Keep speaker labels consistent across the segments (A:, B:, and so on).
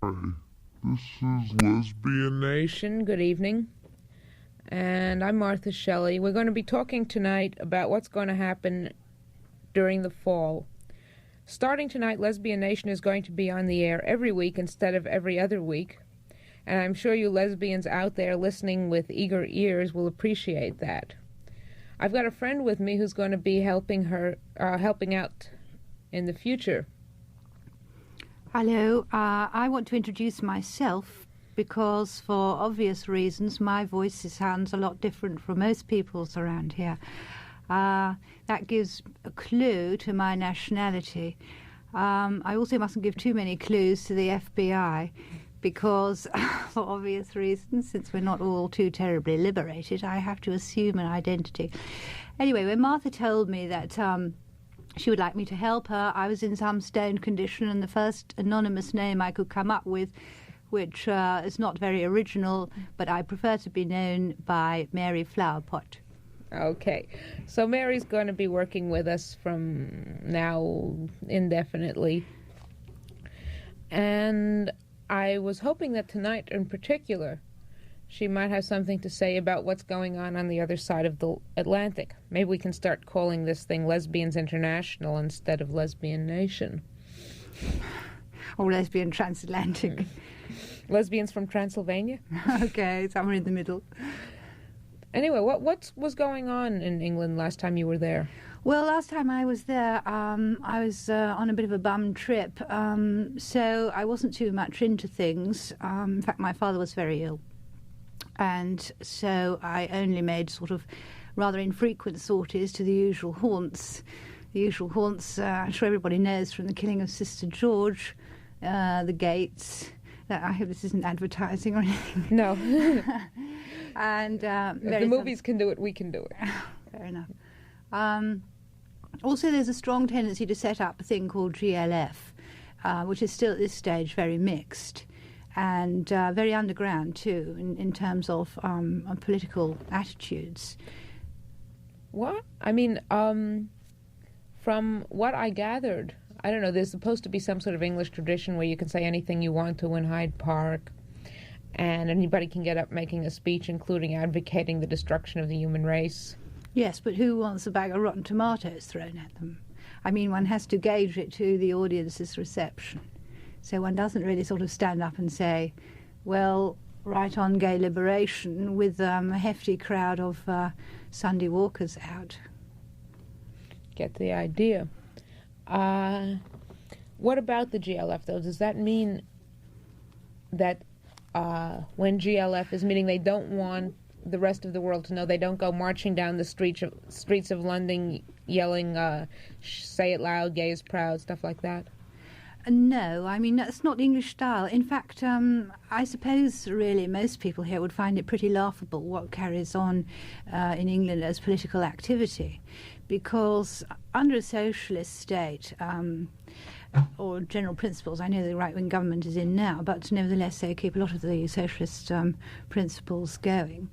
A: This is Lesbian Nation.
B: Good evening. And I'm Martha Shelley. We're going to be talking tonight about what's going to happen during the fall. Starting tonight, Lesbian Nation is going to be on the air every week instead of every other week. And I'm sure you lesbians out there listening with eager ears will appreciate that. I've got a friend with me who's going to be helping out in the future.
C: Hello, I want to introduce myself because for obvious reasons my voice sounds a lot different from most people's around here. That gives a clue to my nationality. I also mustn't give too many clues to the FBI because for obvious reasons, since we're not all too terribly liberated, I have to assume an identity. Anyway, when Martha told me that she would like me to help her, I was in some stoned condition, and the first anonymous name I could come up with, which is not very original, but I prefer to be known by Mary Flowerpot.
B: Okay, so Mary's going to be working with us from now indefinitely. And I was hoping that tonight in particular she might have something to say about what's going on the other side of the Atlantic. Maybe we can start calling this thing Lesbians International instead of Lesbian Nation.
C: Or Lesbian Transatlantic.
B: Lesbians from Transylvania?
C: Okay, somewhere in the middle.
B: Anyway, what was going on in England last time you were there?
C: Well, last time I was there, I was on a bit of a bum trip, so I wasn't too much into things. In fact, my father was very ill. And so I only made sort of rather infrequent sorties to the usual haunts. The usual haunts, I'm sure everybody knows from the killing of Sister George, the gates. I hope this isn't advertising or anything.
B: No.
C: And
B: if the movies can do it, we can do it.
C: Fair enough. Also, there's a strong tendency to set up a thing called GLF, which is still at this stage very mixed. And very underground, too, in terms of political attitudes.
B: What? I mean, from what I gathered, I don't know, there's supposed to be some sort of English tradition where you can say anything you want to in Hyde Park, and anybody can get up making a speech, including advocating the destruction of the human race.
C: Yes, but who wants a bag of rotten tomatoes thrown at them? I mean, one has to gauge it to the audience's reception. So one doesn't really sort of stand up and say, well, right on gay liberation with a hefty crowd of Sunday walkers out.
B: Get the idea. What about the GLF, though? Does that mean that when GLF is meaning they don't want the rest of the world to know, they don't go marching down the streets of London yelling, say it loud, gay is proud, stuff like that?
C: No, I mean, that's not the English style. In fact, I suppose really most people here would find it pretty laughable what carries on in England as political activity, because under a socialist state, or general principles, I know the right-wing government is in now, but nevertheless they keep a lot of the socialist principles going.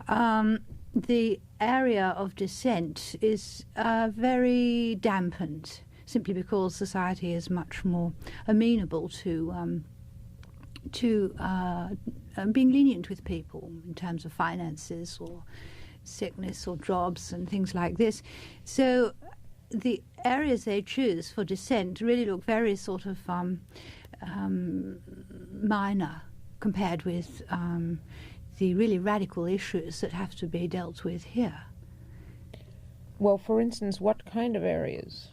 C: The area of dissent is very dampened, simply because society is much more amenable to being lenient with people in terms of finances or sickness or jobs and things like this. So the areas they choose for dissent really look very sort of minor compared with the really radical issues that have to be dealt with here.
B: Well, for instance, what kind of areas?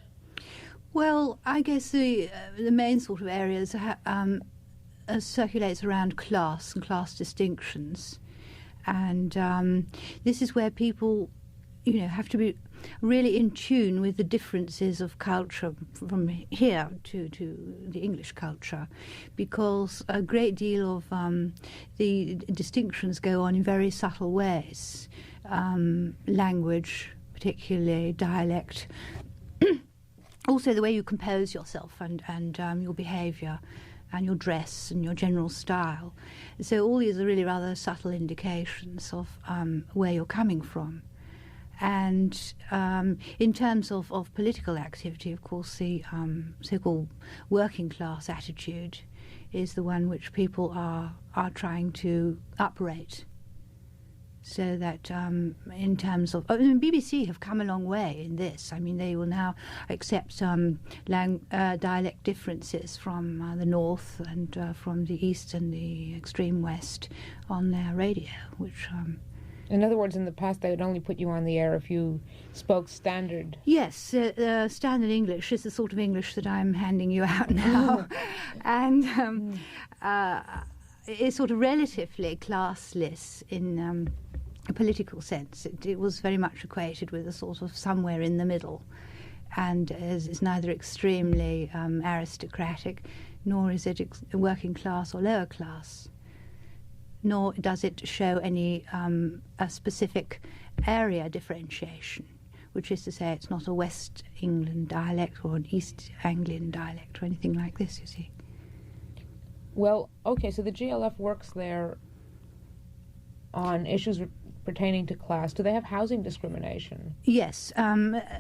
C: Well, I guess the main sort of areas circulates around class and class distinctions, and this is where people, have to be really in tune with the differences of culture from here to the English culture, because a great deal of the distinctions go on in very subtle ways, language, particularly dialect. Also, the way you compose yourself and your behaviour and your dress and your general style. So all these are really rather subtle indications of where you're coming from. And in terms of political activity, of course, the so-called working class attitude is the one which people are trying to uprate. So that in terms of... BBC have come a long way in this. I mean, they will now accept dialect differences from the north and from the east and the extreme west on their radio, which...
B: in other words, in the past, they would only put you on the air if you spoke standard.
C: Yes, standard English is the sort of English that I'm handing you out now. And it's sort of relatively classless in... a political sense. It was very much equated with a sort of somewhere in the middle, and is neither extremely aristocratic, nor is it working class or lower class, nor does it show any a specific area differentiation, which is to say it's not a West England dialect or an East Anglian dialect or anything like this, you see.
B: Well, okay, so the GLF works there on issues pertaining to class. Do they have housing discrimination? Yes.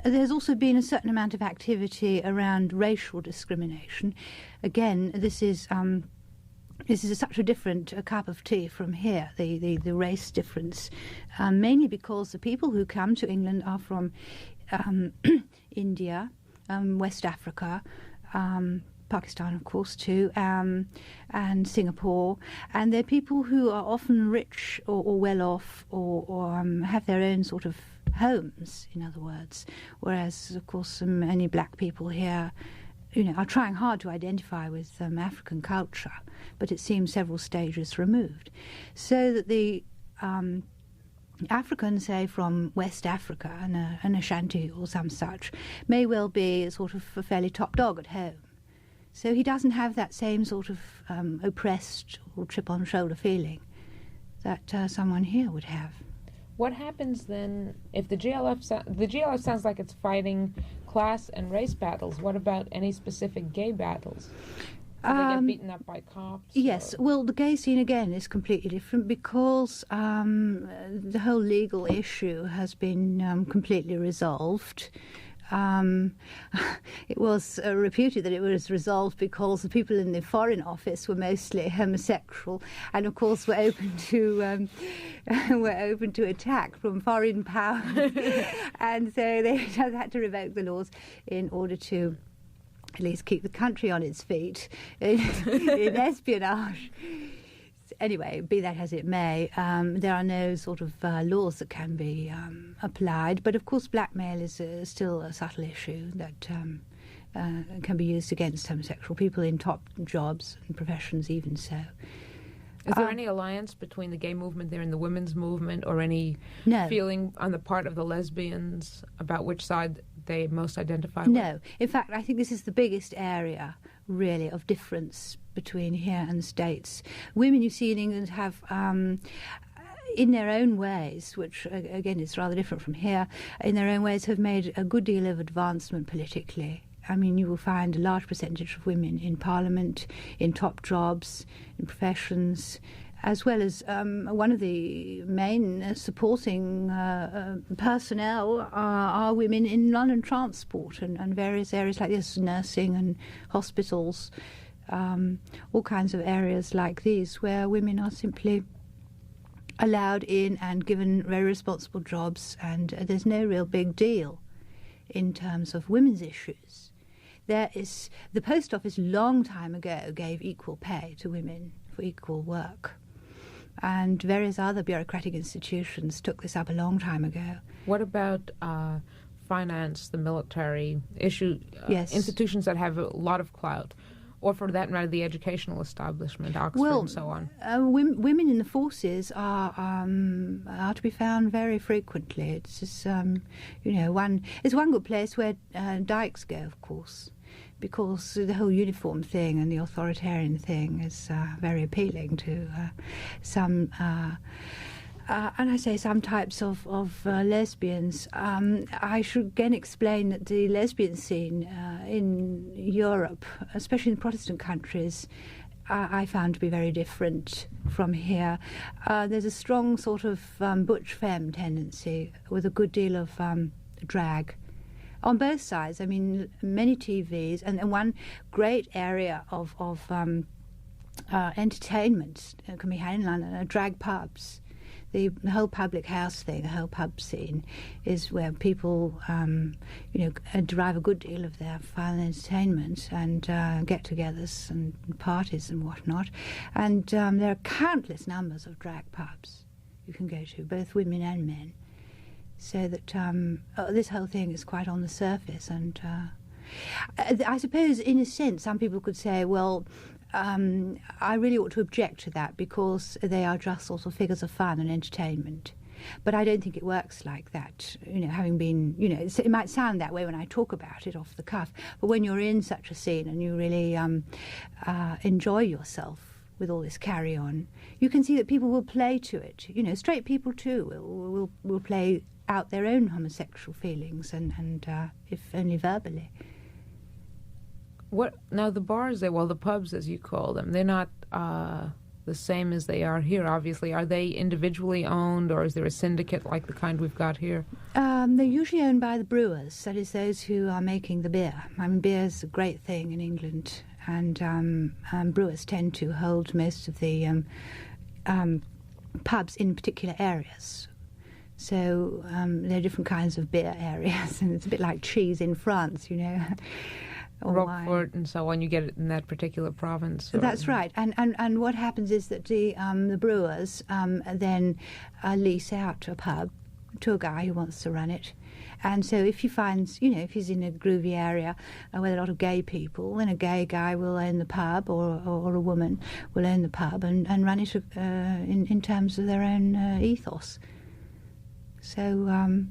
C: There's also been a certain amount of activity around racial discrimination. Again, this is such a different cup of tea from here, the race difference, mainly because the people who come to England are from India, West Africa, Pakistan, of course, too, and Singapore, and they're people who are often rich or well off or have their own sort of homes, in other words, whereas, of course, many black people here, are trying hard to identify with African culture, but it seems several stages removed. So that the African, say, from West Africa, an Ashanti or some such, may well be sort of a fairly top dog at home. So he doesn't have that same sort of oppressed or chip-on-shoulder feeling that someone here would have.
B: What happens then if the GLF sounds like it's fighting class and race battles? What about any specific gay battles? Do they get beaten up by cops?
C: Yes. Well, the gay scene, again, is completely different because the whole legal issue has been completely resolved. It was reputed that it was resolved because the people in the Foreign Office were mostly homosexual, and of course were open to attack from foreign power, and so they had to revoke the laws in order to at least keep the country on its feet in espionage. Anyway, be that as it may, there are no sort of laws that can be applied. But of course, blackmail is still a subtle issue that can be used against homosexual people in top jobs and professions, even so.
B: Is there any alliance between the gay movement there and the women's movement, or any feeling on the part of the lesbians about which side they most identify with?
C: No. In fact, I think this is the biggest area, really, of difference between here and the States. Women, you see, in England have, in their own ways, which, again, is rather different from here, in their own ways have made a good deal of advancement politically. I mean, you will find a large percentage of women in Parliament, in top jobs, in professions, as well as one of the main supporting personnel are women in London transport and various areas like this, nursing and hospitals, all kinds of areas like these where women are simply allowed in and given very responsible jobs, and there's no real big deal in terms of women's issues. The Post Office long time ago gave equal pay to women for equal work, and various other bureaucratic institutions took this up a long time ago.
B: What about finance, the military issue,
C: yes.
B: Institutions that have a lot of clout, or for that matter, the educational establishment, Oxford and so on?
C: Women in the forces are to be found very frequently. It's just, it's one good place where dykes go, of course, because the whole uniform thing and the authoritarian thing is very appealing to some, and I say some types of lesbians. I should again explain that the lesbian scene in Europe, especially in Protestant countries, I found to be very different from here. There's a strong sort of butch femme tendency with a good deal of drag on both sides. I mean, many TVs, and one great area of entertainment can be had in London are drag pubs. The whole public house thing, the whole pub scene, is where people, derive a good deal of their fun and entertainment and get-togethers and parties and whatnot. And there are countless numbers of drag pubs you can go to, both women and men. So that this whole thing is quite on the surface. And I suppose, in a sense, some people could say, well, I really ought to object to that because they are just sort of figures of fun and entertainment. But I don't think it works like that. Having been, it might sound that way when I talk about it off the cuff, but when you're in such a scene and you really enjoy yourself with all this carry-on, you can see that people will play to it. Straight people too will play out their own homosexual feelings and if only verbally.
B: What now? The bars, the pubs, as you call them, they're not the same as they are here. Obviously, are they individually owned, or is there a syndicate like the kind we've got here?
C: They're usually owned by the brewers, that is, those who are making the beer. I mean, beer is a great thing in England, and brewers tend to hold most of the pubs in particular areas. So there are different kinds of beer areas, and it's a bit like cheese in France,
B: Roquefort and so on, you get it in that particular province.
C: That's right. And what happens is that the brewers then lease out a pub to a guy who wants to run it. And so if he finds, if he's in a groovy area with a lot of gay people, then a gay guy will own the pub, or a woman will own the pub and run it in terms of their own ethos. So...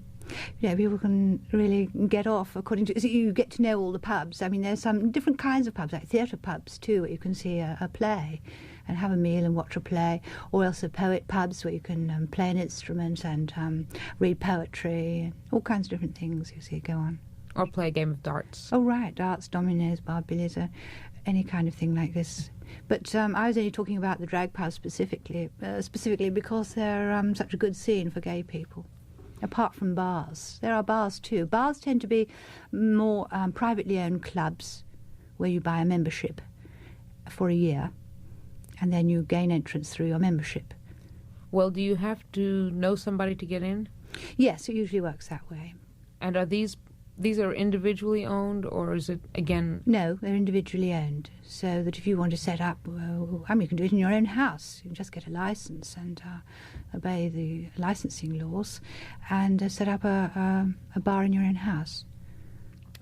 C: people can really get off according to... So you get to know all the pubs. I mean, there's some different kinds of pubs, like theatre pubs too, where you can see a play and have a meal and watch a play, or else poet pubs where you can play an instrument and read poetry, and all kinds of different things you see go on.
B: Or play a game of darts.
C: Oh, right, darts, dominoes, bar billiards, any kind of thing like this. But I was only talking about the drag pubs specifically because they're such a good scene for gay people. Apart from bars. There are bars too. Bars tend to be more privately owned clubs where you buy a membership for a year and then you gain entrance through your membership.
B: Well, do you have to know somebody to get in?
C: Yes, it usually works that way.
B: And are these are individually owned, or is it, again...
C: No, they're individually owned, so that if you want to set up, you can do it in your own house. You can just get a license and obey the licensing laws and set up a bar in your own house.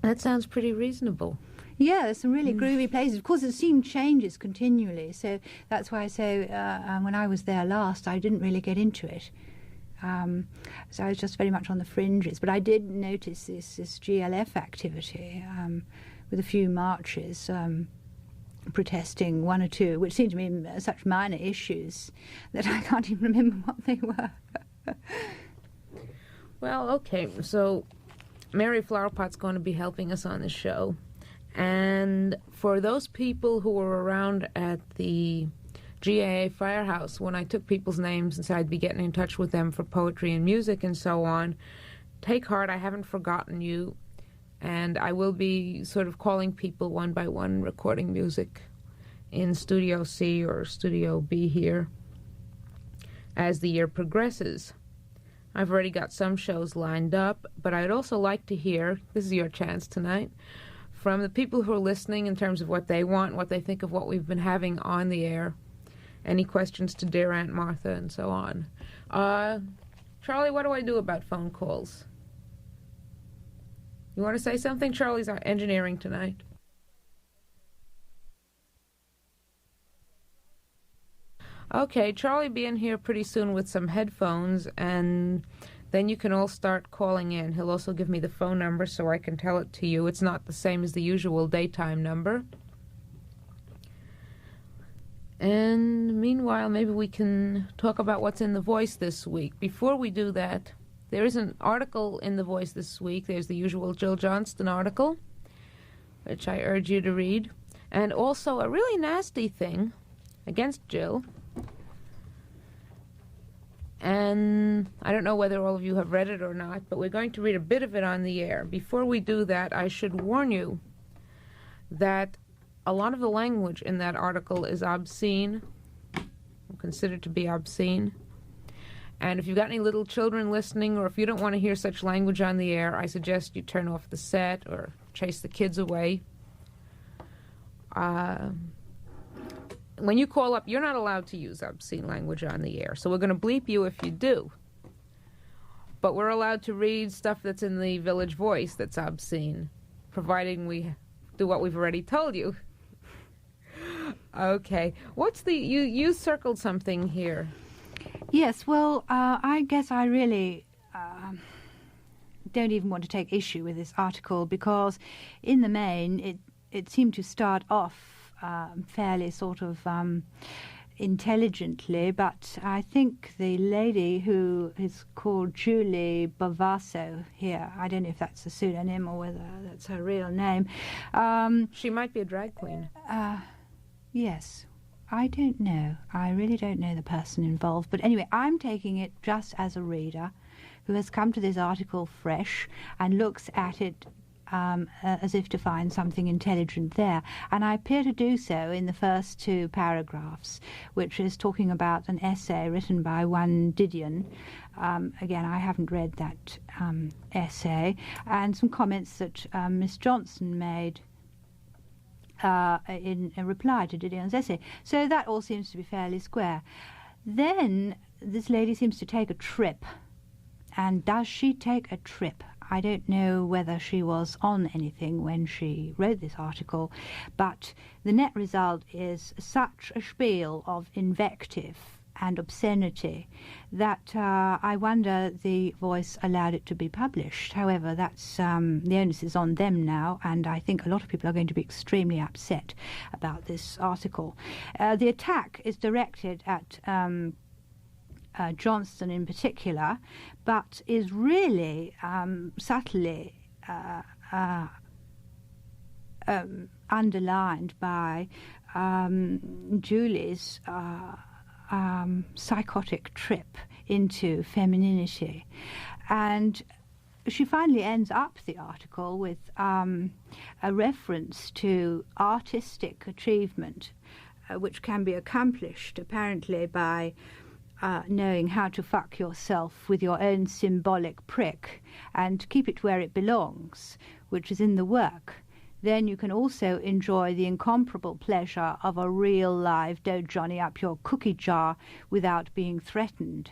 B: That sounds pretty reasonable.
C: Yeah, there's some really groovy places. Of course, the scene changes continually, so that's why I say when I was there last, I didn't really get into it. So I was just very much on the fringes. But I did notice this GLF activity with a few marches protesting one or two, which seemed to me such minor issues that I can't even remember what they were.
B: Well, okay, so Mary Flowerpot's going to be helping us on the show. And for those people who were around at the GAA Firehouse, when I took people's names and said I'd be getting in touch with them for poetry and music and so on, take heart, I haven't forgotten you, and I will be sort of calling people one by one, recording music in Studio C or Studio B here as the year progresses. I've already got some shows lined up, but I'd also like to hear, this is your chance tonight, from the people who are listening in terms of what they want, what they think of what we've been having on the air. Any questions to Dear Aunt Martha and so on. Charlie, what do I do about phone calls? You want to say something? Charlie's engineering tonight. Okay, Charlie will be in here pretty soon with some headphones, and then you can all start calling in. He'll also give me the phone number so I can tell it to you. It's not the same as the usual daytime number. And meanwhile, maybe we can talk about what's in The Voice this week. Before we do that, there is an article in The Voice this week. There's the usual Joe Johnston article, which I urge you to read. And also a really nasty thing against Jill. And I don't know whether all of you have read it or not, but we're going to read a bit of it on the air. Before we do that, I should warn you that a lot of the language in that article is obscene, considered to be obscene. And if you've got any little children listening, or if you don't want to hear such language on the air, I suggest you turn off the set or chase the kids away. When you call up, you're not allowed to use obscene language on the air, so we're going to bleep you if you do. But we're allowed to read stuff that's in the Village Voice that's obscene, providing we do what we've already told you. Okay. What's the... You circled something here.
C: Yes, well, I guess I really don't even want to take issue with this article, because in the main it seemed to start off fairly sort of intelligently, but I think the lady who is called Julie Bavasso here, I don't know if that's a pseudonym or whether that's her real name.
B: She might be a drag queen.
C: Yes. I don't know. I really don't know the person involved. But anyway, I'm taking it just as a reader who has come to this article fresh and looks at it as if to find something intelligent there. And I appear to do so in the first two paragraphs, which is talking about an essay written by one Didion. Again, I haven't read that essay. And some comments that Miss Johnston made in a reply to Didion's essay. So that all seems to be fairly square. Then this lady seems to take a trip. And does she take a trip? I don't know whether she was on anything when she wrote this article, but the net result is such a spiel of invective and obscenity that I wonder the Voice allowed it to be published. However, that's the onus is on them now, and I think a lot of people are going to be extremely upset about this article. The attack is directed at Johnston in particular, but is really subtly underlined by Julie's psychotic trip into femininity. And she finally ends up the article with a reference to artistic achievement, which can be accomplished apparently by knowing how to fuck yourself with your own symbolic prick and keep it where it belongs, which is in the work. Then you can also enjoy the incomparable pleasure of a real live Doe Johnny up your cookie jar without being threatened.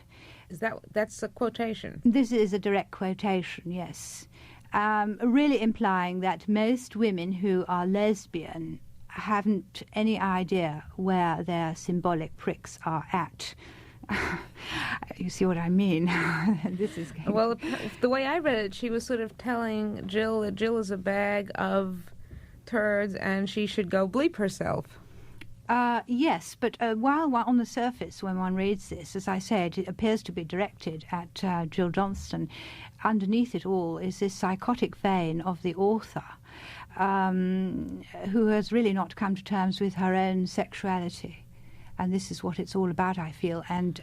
B: That's a quotation?
C: This is a direct quotation, yes. Really implying that most women who are lesbian haven't any idea where their symbolic pricks are at. You see what I mean? This is
B: well, the way I read it, she was sort of telling Jill that Jill is a bag of turds and she should go bleep herself.
C: Yes, but while on the surface, when one reads this, as I said, it appears to be directed at Jill Johnston. Underneath it all is this psychotic vein of the author, who has really not come to terms with her own sexuality. And this is what it's all about, I feel. And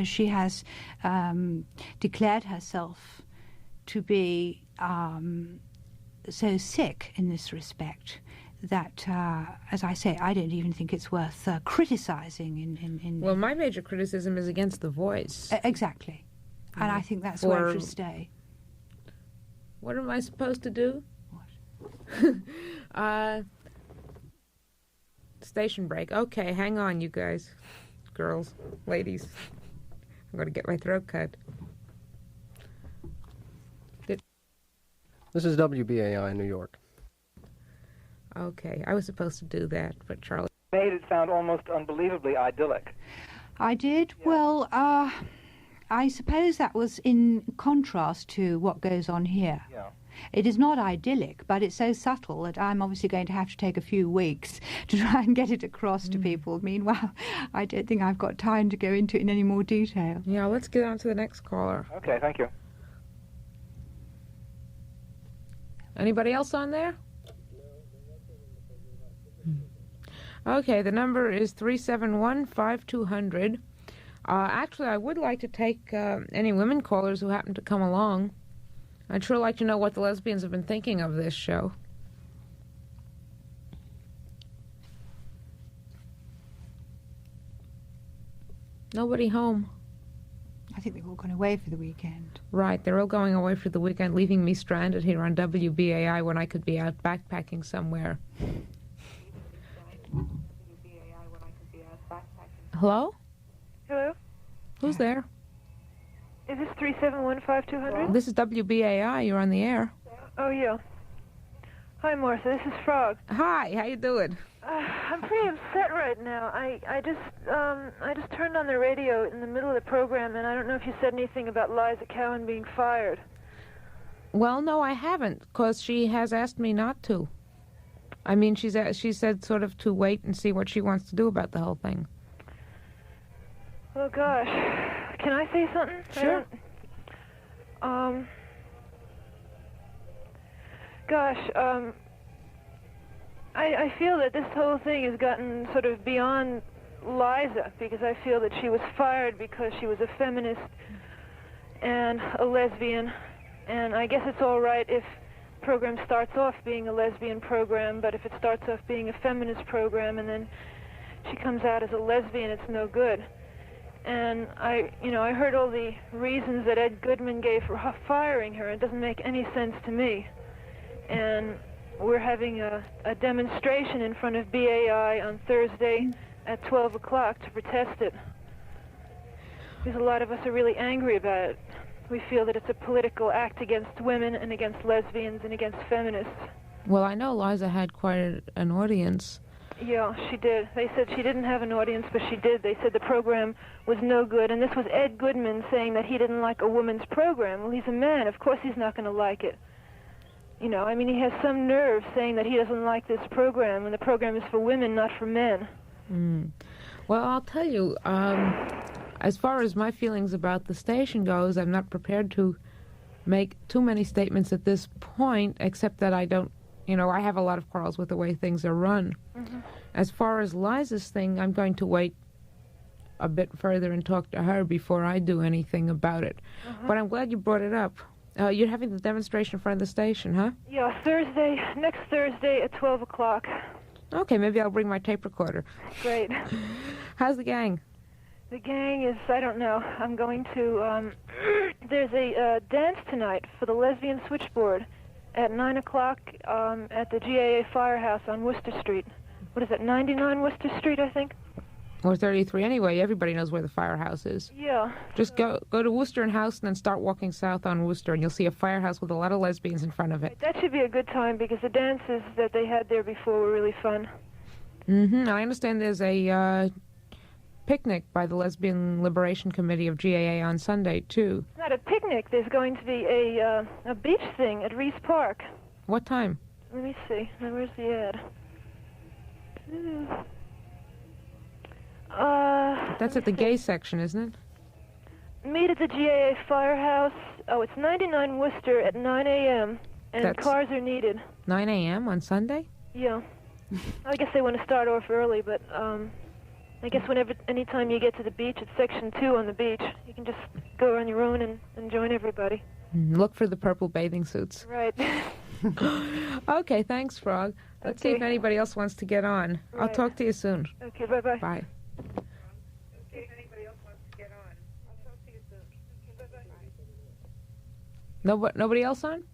C: she has declared herself to be so sick in this respect that, as I say, I don't even think it's worth criticising.
B: Well, my major criticism is against the Voice.
C: Exactly. And I think that's where it should stay.
B: What am I supposed to do?
C: What?
B: Station break. Okay, hang on, you guys. Girls, ladies. I'm going to get my throat cut.
D: This is WBAI in New York.
B: Okay, I was supposed to do that, but Charlie
E: made it sound almost unbelievably idyllic.
C: I did? Yeah. Well, I suppose that was in contrast to what goes on here.
E: Yeah.
C: It is not idyllic, but it's so subtle that I'm obviously going to have to take a few weeks to try and get it across to people. Meanwhile, I don't think I've got time to go into it in any more detail.
B: Yeah, let's get on to the next caller.
E: Okay, thank you.
B: Anybody else on there? Okay, the number is 371-5200. Actually, I would like to take any women callers who happen to come along. I'd sure like to know what the lesbians have been thinking of this show. Nobody home.
C: I think they've all gone away for the weekend.
B: Right, they're all going away for the weekend, leaving me stranded here on WBAI when I could be out backpacking somewhere. Hello?
D: Hello?
B: Who's there?
D: Is this 3715200?
B: This is WBAI. You're on the air.
D: Oh, yeah. Hi, Martha. This is Frog.
B: Hi, how you doing?
D: I'm pretty upset right now. I just turned on the radio in the middle of the program, and I don't know if you said anything about Liza Cowan being fired.
B: Well, no, I haven't, because she has asked me not to. I mean, she said sort of to wait and see what she wants to do about the whole thing.
D: Oh, gosh. Can I say something?
B: Sure.
D: I feel that this whole thing has gotten sort of beyond Liza, because I feel that she was fired because she was a feminist and a lesbian, and I guess it's all right if the program starts off being a lesbian program, but if it starts off being a feminist program and then she comes out as a lesbian, it's no good. And I heard all the reasons that Ed Goodman gave for firing her. It doesn't make any sense to me. And we're having a demonstration in front of BAI on Thursday at 12 o'clock to protest it. Because a lot of us are really angry about it. We feel that it's a political act against women and against lesbians and against feminists.
B: Well, I know Liza had quite an audience.
D: Yeah, she did. They said she didn't have an audience, but she did. They said the program was no good, and this was Ed Goodman saying that he didn't like a woman's program. Well, he's a man. Of course he's not going to like it. You know, I mean, he has some nerve saying that he doesn't like this program, and the program is for women, not for men.
B: Well, I'll tell you, as far as my feelings about the station goes, I'm not prepared to make too many statements at this point, except that I don't, I have a lot of quarrels with the way things are run. Mm-hmm. As far as Liza's thing, I'm going to wait a bit further and talk to her before I do anything about it. Mm-hmm. But I'm glad you brought it up. You're having the demonstration in front of the station, huh?
D: Yeah, next Thursday at 12 o'clock.
B: Okay, maybe I'll bring my tape recorder.
D: Great.
B: How's the gang?
D: The gang is, I don't know. I'm going to, there's a dance tonight for the Lesbian Switchboard at 9 o'clock at the GAA Firehouse on Worcester Street. What is it, 99 Worcester Street, I think?
B: Or 33 anyway. Everybody knows where the firehouse is.
D: Yeah.
B: Just go to Worcester and House and then start walking south on Worcester, and you'll see a firehouse with a lot of lesbians in front of it.
D: That should be a good time, because the dances that they had there before were really fun.
B: Mm-hmm. I understand there's a picnic by the Lesbian Liberation Committee of GAA on Sunday, too.
D: It's not a picnic. There's going to be a beach thing at Reese Park.
B: What time?
D: Let me see. Now, where's the ad?
B: That's at the gay section, isn't it?
D: Meet at the GAA Firehouse. Oh, it's 99 Worcester at 9 a.m., and cars are needed.
B: 9 a.m. on Sunday?
D: Yeah. I guess they want to start off early, but I guess anytime you get to the beach, it's Section 2 on the beach. You can just go on your own and join everybody.
B: Look for the purple bathing suits.
D: Right.
B: Okay, thanks, Frog. Let's see if anybody else wants to get on. Right. I'll talk to you soon.
D: Okay, bye-bye.
B: Bye. Nobody else on?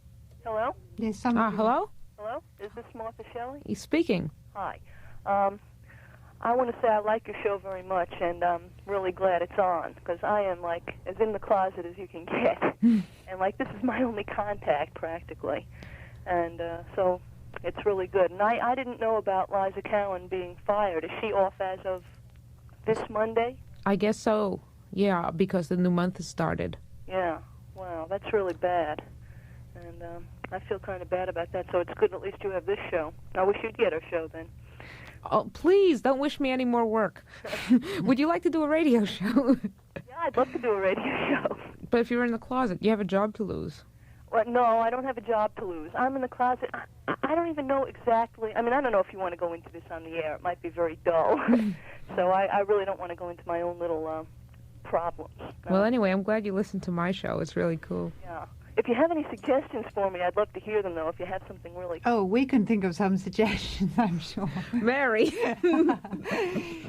F: Hello?
C: There's somebody.
B: Hello?
F: Hello? Is this Martha Shelley?
B: He's speaking.
F: Hi. I want to say I like your show very much, and I'm really glad it's on, because I am, like, as in the closet as you can get. And, like, this is my only contact, practically. And so it's really good. And I didn't know about Liza Cowan being fired. Is she off as of this Monday?
B: I guess so, yeah, because the new month has started.
F: Yeah. Wow, that's really bad. And I feel kind of bad about that, so it's good at least you have this show. I wish you'd get her show then.
B: Oh, please, don't wish me any more work. Would you like to do a radio show?
F: Yeah, I'd love to do a radio show.
B: But if you're in the closet, you have a job to lose.
F: Well, no, I don't have a job to lose. I'm in the closet. I don't even know exactly. I mean, I don't know if you want to go into this on the air. It might be very dull. So I really don't want to go into my own little problems.
B: Well, anyway, I'm glad you listened to my show. It's really cool.
F: Yeah. If you have any suggestions for me, I'd love to hear them, though, if you have something really...
C: Oh, we can think of some suggestions, I'm sure.
B: Mary.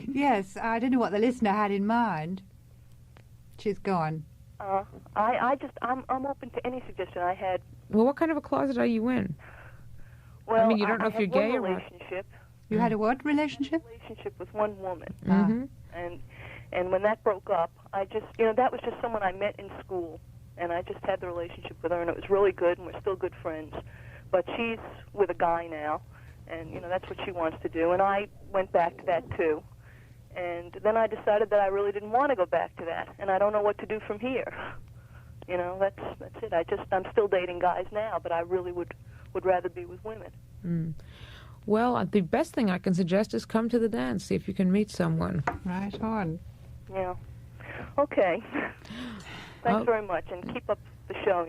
C: Yes, I don't know what the listener had in mind. She's gone.
F: I'm open to any suggestion. I had.
B: Well, what kind of a closet are you in?
F: Well,
B: I mean, you don't know if you're gay or what.
F: Relationship.
C: You had a what relationship?
F: Relationship with one woman.
B: Mm-hmm.
F: And when that broke up, I just, that was just someone I met in school, and I just had the relationship with her, and it was really good, and we're still good friends. But she's with a guy now, and that's what she wants to do, and I went back to that too. And then I decided that I really didn't want to go back to that, and I don't know what to do from here. That's it. I'm still dating guys now, but I really would rather be with women.
B: Mm. Well, the best thing I can suggest is come to the dance, see if you can meet someone.
C: Right on.
F: Yeah. Okay. Thanks very much, and keep up the show.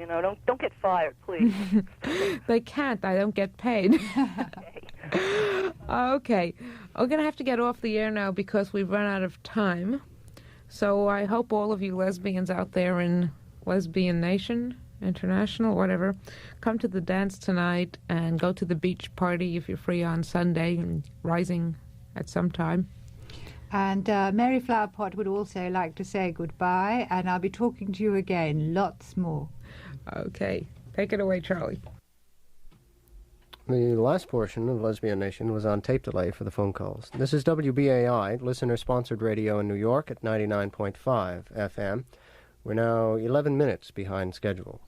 F: Don't get fired, please.
B: They can't. I don't get paid.
F: Okay.
B: Okay. We're going to have to get off the air now because we've run out of time. So I hope all of you lesbians out there in Lesbian Nation, International, whatever, come to the dance tonight and go to the beach party if you're free on Sunday and rising at some time.
C: And Mary Flowerpot would also like to say goodbye, and I'll be talking to you again, lots more.
B: Okay. Take it away, Charlie.
G: The last portion of Lesbian Nation was on tape delay for the phone calls. This is WBAI, listener-sponsored radio in New York at 99.5 FM. We're now 11 minutes behind schedule.